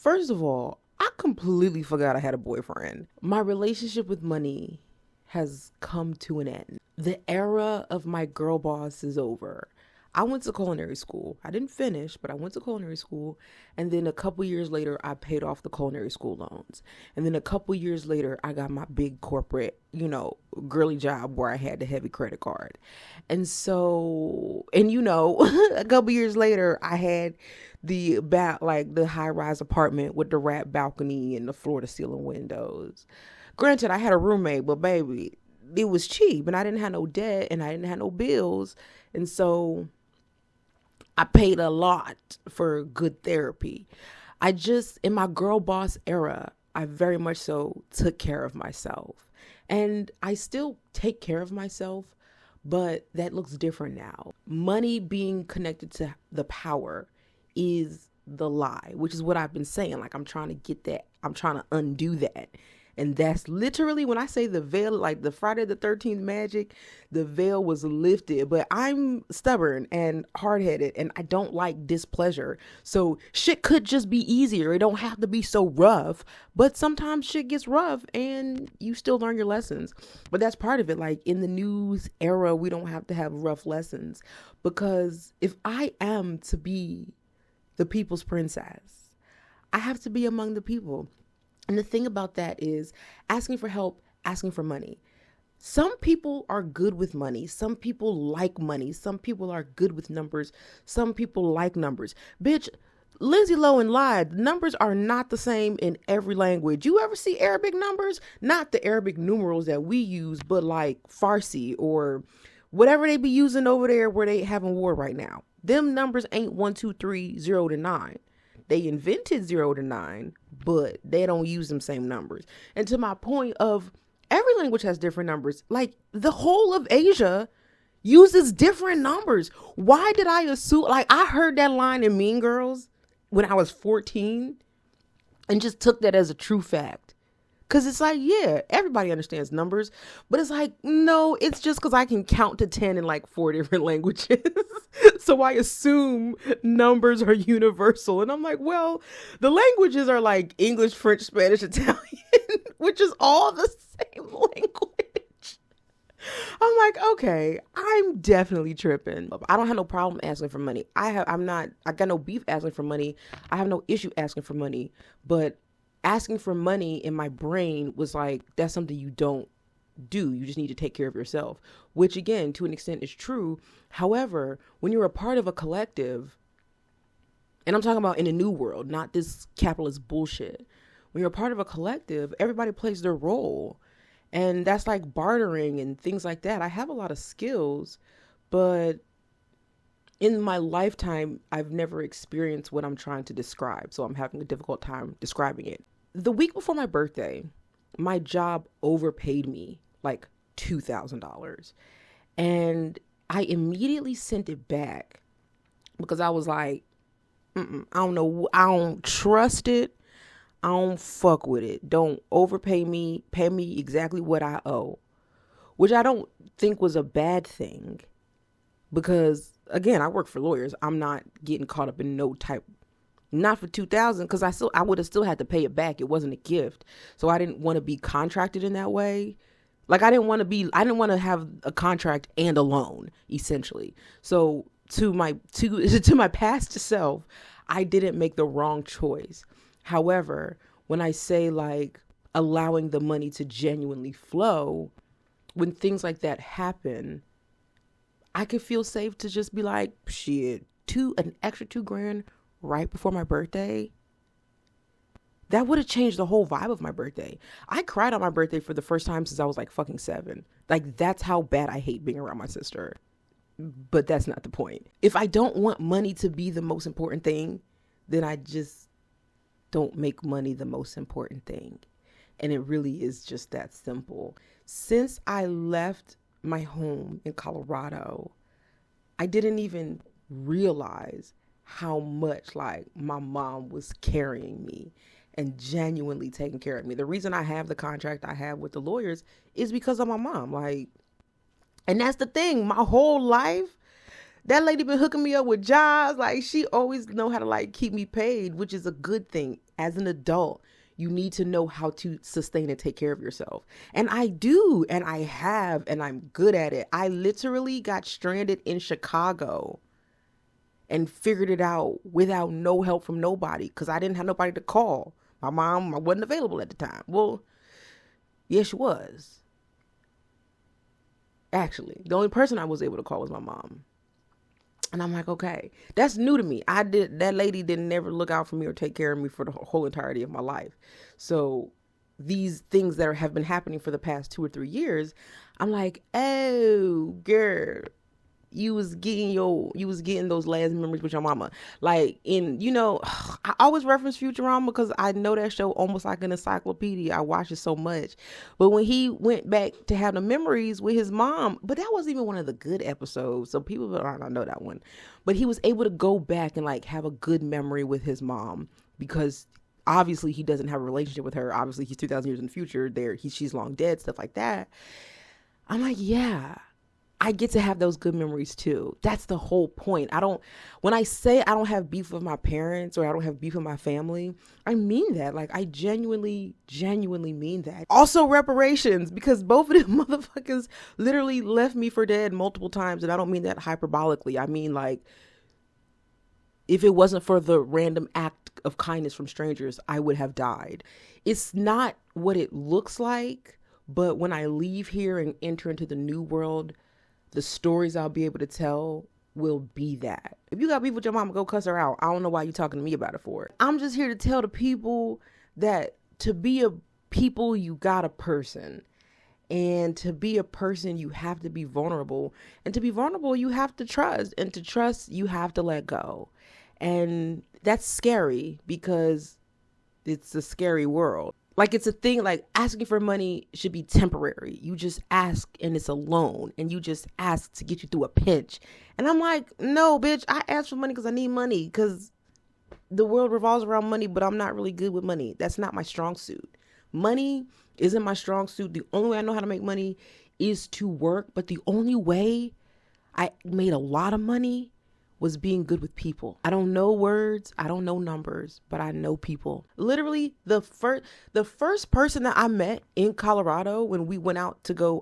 First of all, I completely forgot I had a boyfriend. My relationship with money has come to an end. The era of my girl boss is over. I went to culinary school. I didn't finish, but I went to culinary school. And then a couple years later, I paid off the culinary school loans. And then a couple years later, I got my big corporate, girly job where I had the heavy credit card. And so, a couple years later, I had the high rise apartment with the wrap balcony and the floor to ceiling windows. Granted, I had a roommate, but baby, it was cheap and I didn't have no debt and I didn't have no bills. And so I paid a lot for good therapy. In my girl boss era, I very much so took care of myself. And I still take care of myself, but that looks different now. Money being connected to the power is the lie, which is what I've been saying. Like, I'm trying to get that. I'm trying to undo that. And that's literally when I say the veil, like the Friday the 13th magic, the veil was lifted. But I'm stubborn and hard-headed and I don't like displeasure. So shit could just be easier. It don't have to be so rough. But sometimes shit gets rough and you still learn your lessons. But that's part of it. Like in the news era, we don't have to have rough lessons. Because if I am to be the people's princess, I have to be among the people. And the thing about that is asking for help, asking for money. Some people are good with money. Some people like money. Some people are good with numbers. Some people like numbers. Bitch, Lindsay Lohan lied. Numbers are not the same in every language. You ever see Arabic numbers? Not the Arabic numerals that we use, but like Farsi or whatever they be using over there where they having war right now. Them numbers ain't 1, 2, 3, 0 to 9. They invented 0 to 9, but they don't use them same numbers. And to my point of every language has different numbers. Like the whole of Asia uses different numbers. Why did I assume, like I heard that line in Mean Girls when I was 14 and just took that as a true fact. Cause it's like, yeah, everybody understands numbers, but it's like, no, it's just cause I can count to 10 in like 4 different languages. So I assume numbers are universal. And I'm like, well, the languages are like English, French, Spanish, Italian, which is all the same language. I'm like, okay, I'm definitely tripping. I don't have no problem asking for money. I got no beef asking for money. I have no issue asking for money, but asking for money in my brain was like, that's something you don't do. You just need to take care of yourself, which again, to an extent is true. However, when you're a part of a collective, and I'm talking about in a new world, not this capitalist bullshit. When you're a part of a collective, everybody plays their role. And that's like bartering and things like that. I have a lot of skills, but in my lifetime, I've never experienced what I'm trying to describe. So I'm having a difficult time describing it. The week before my birthday, my job overpaid me like $2,000. And I immediately sent it back because I was like, I don't know. I don't trust it. I don't fuck with it. Don't overpay me. Pay me exactly what I owe, which I don't think was a bad thing because, again, I work for lawyers. I'm not getting caught up in no type. Not for 2,000 because I would have still had to pay it back. It wasn't a gift. So I didn't want to be contracted in that way. Like I didn't want to have a contract and a loan, essentially. So to my past self, I didn't make the wrong choice. However, when I say like allowing the money to genuinely flow, when things like that happen, I could feel safe to just be like, shit, an extra $2,000 right before my birthday. That would have changed the whole vibe of my birthday. I cried on my birthday for the first time since I was like fucking 7. Like that's how bad I hate being around my sister. But that's not the point. If I don't want money to be the most important thing, then I just don't make money the most important thing. And it really is just that simple. Since I left my home in Colorado, I didn't even realize how much like my mom was carrying me and genuinely taking care of me. The reason I have the contract I have with the lawyers is because of my mom. Like, and that's the thing, my whole life, that lady been hooking me up with jobs. Like she always know how to like keep me paid, which is a good thing. As an adult, you need to know how to sustain and take care of yourself. And I do, and I have, and I'm good at it. I literally got stranded in Chicago and figured it out without no help from nobody because I didn't have nobody to call. My mom wasn't available at the time. Well, yes, she was. Actually, the only person I was able to call was my mom. And I'm like, okay, that's new to me. That lady didn't never look out for me or take care of me for the whole entirety of my life. So these things that have been happening for the past 2 or 3 years, I'm like, oh, girl, you was getting those last memories with your mama. Like I always reference Futurama because I know that show almost like an encyclopedia. I watch it so much. But when he went back to have the memories with his mom, but that wasn't even one of the good episodes. So people might not know that one. But he was able to go back and like have a good memory with his mom because obviously he doesn't have a relationship with her. Obviously he's 2,000 years in the future. She's long dead, stuff like that. I'm like, yeah. I get to have those good memories too. That's the whole point. When I say I don't have beef with my parents or I don't have beef with my family, I mean that. Like I genuinely mean that. Also reparations, because both of them motherfuckers literally left me for dead multiple times. And I don't mean that hyperbolically. I mean like, if it wasn't for the random act of kindness from strangers, I would have died. It's not what it looks like, but when I leave here and enter into the new world, the stories I'll be able to tell will be that. If you got beef with your mama, go cuss her out. I don't know why you talking to me about it for. I'm just here to tell the people that to be a people, you got a person. And to be a person, you have to be vulnerable. And to be vulnerable, you have to trust. And to trust, you have to let go. And that's scary because it's a scary world. Like it's a thing, like asking for money should be temporary. You just ask and it's a loan and you just ask to get you through a pinch. And I'm like, no, bitch, I asked for money because I need money because the world revolves around money, but I'm not really good with money. That's not my strong suit. Money isn't my strong suit. The only way I know how to make money is to work. But the only way I made a lot of money was being good with people. I don't know words, I don't know numbers, but I know people. Literally the first person that I met in Colorado when we went out to go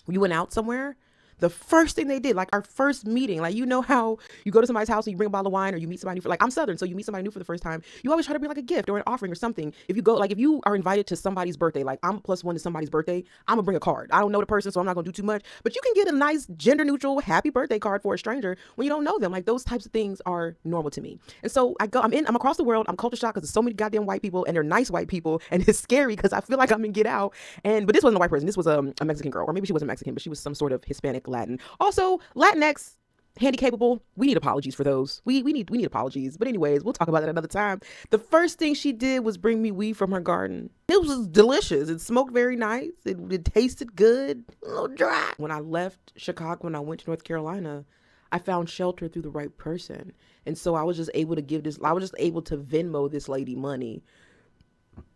we went out somewhere, the first thing they did, like our first meeting, like you know how you go to somebody's house and you bring a bottle of wine or you meet somebody new like I'm Southern, so you meet somebody new for the first time, you always try to bring like a gift or an offering or something. If you go, like if you are invited to somebody's birthday, like I'm +1 to somebody's birthday, I'm gonna bring a card. I don't know the person, so I'm not gonna do too much, but you can get a nice gender neutral happy birthday card for a stranger when you don't know them. Like those types of things are normal to me. And so I'm across the world, I'm culture shocked because there's so many goddamn white people and they're nice white people and it's scary because I feel like I'm in Get Out. But this wasn't a white person, this was a Mexican girl, or maybe she wasn't Mexican, but she was some sort of Hispanic Latin. Also, Latinx, handy-capable, we need apologies for those. We need apologies. But anyways, we'll talk about that another time. The first thing she did was bring me weed from her garden. It was delicious. It smoked very nice. It tasted good, a little dry. When I left Chicago, when I went to North Carolina, I found shelter through the right person. And so I was just able to Venmo this lady money,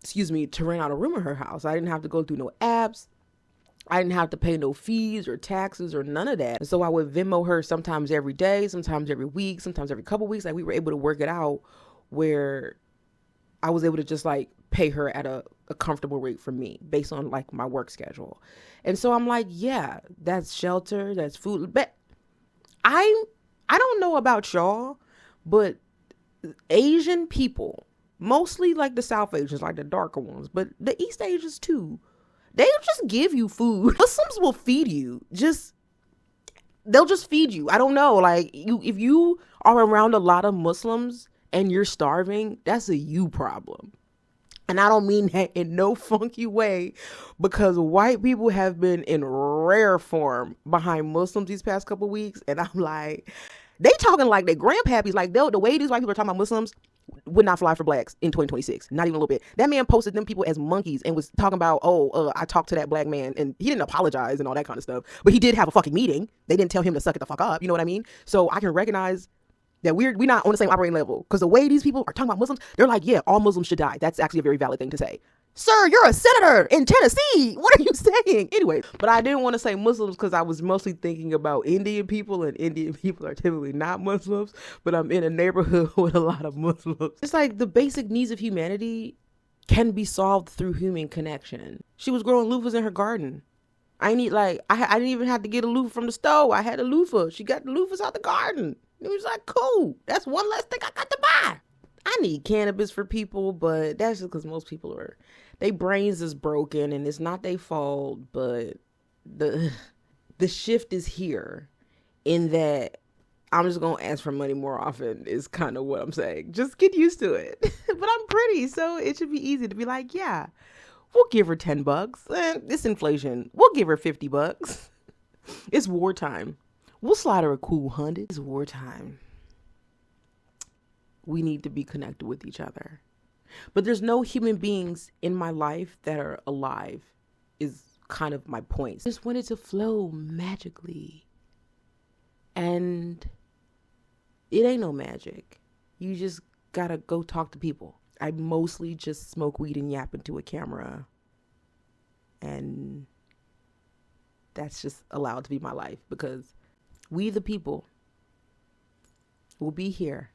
to rent out a room in her house. I didn't have to go through no apps. I didn't have to pay no fees or taxes or none of that. And so I would Venmo her sometimes every day, sometimes every week, sometimes every couple weeks. Like we were able to work it out where I was able to just like pay her at a comfortable rate for me based on like my work schedule. And so I'm like, yeah, that's shelter, that's food. But I don't know about y'all, but Asian people, mostly like the South Asians, like the darker ones, but the East Asians too, they'll just give you food. Muslims will feed you. They'll just feed you. I don't know. Like if you are around a lot of Muslims and you're starving, that's a you problem. And I don't mean that in no funky way, because white people have been in rare form behind Muslims these past couple of weeks. And I'm like, they talking like they grandpappies. Like the way these white people are talking about Muslims would not fly for blacks in 2026. Not even a little bit. That man posted them people as monkeys and was talking about, I talked to that black man, and he didn't apologize and all that kind of stuff. But he did have a fucking meeting. They didn't tell him to suck it the fuck up. You know what I mean? So I can recognize that we're not on the same operating level, because the way these people are talking about Muslims, they're like, yeah, all Muslims should die. That's actually a very valid thing to say. Sir, you're a senator in Tennessee. What are you saying? Anyway, but I didn't want to say Muslims because I was mostly thinking about Indian people, and Indian people are typically not Muslims, but I'm in a neighborhood with a lot of Muslims. It's like the basic needs of humanity can be solved through human connection. She was growing loofahs in her garden. I didn't even have to get a loofah from the stove. I had a loofah. She got the loofahs out the garden. It was like, cool. That's one less thing I got to buy. I need cannabis for people, but that's just because most people they brains is broken and it's not their fault, but the shift is here in that I'm just going to ask for money more often is kind of what I'm saying. Just get used to it. But I'm pretty, so it should be easy to be like, yeah, we'll give her $10. It's inflation. We'll give her $50. It's wartime. We'll slide her a cool 100. It's wartime. We need to be connected with each other. But there's no human beings in my life that are alive is kind of my point. I just want it to flow magically. And it ain't no magic. You just gotta go talk to people. I mostly just smoke weed and yap into a camera. And that's just allowed to be my life because we the people will be here.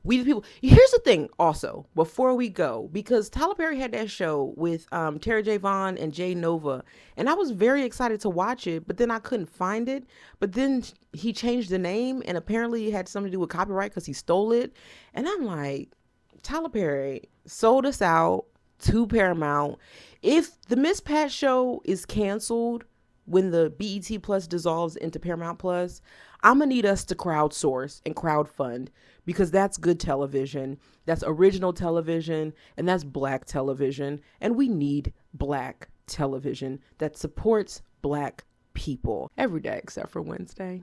We the people. Here's the thing also, before we go, because Tyler Perry had that show with Tara J. Vaughn and Jay Nova, and I was very excited to watch it, but then I couldn't find it. But then he changed the name, and apparently it had something to do with copyright because he stole it. And I'm like, Tyler Perry sold us out to Paramount. If the Miss Pat show is canceled when the BET Plus dissolves into Paramount Plus, I'm going to need us to crowdsource and crowdfund because that's good television. That's original television, and that's Black television. And we need Black television that supports Black people every day except for Wednesday.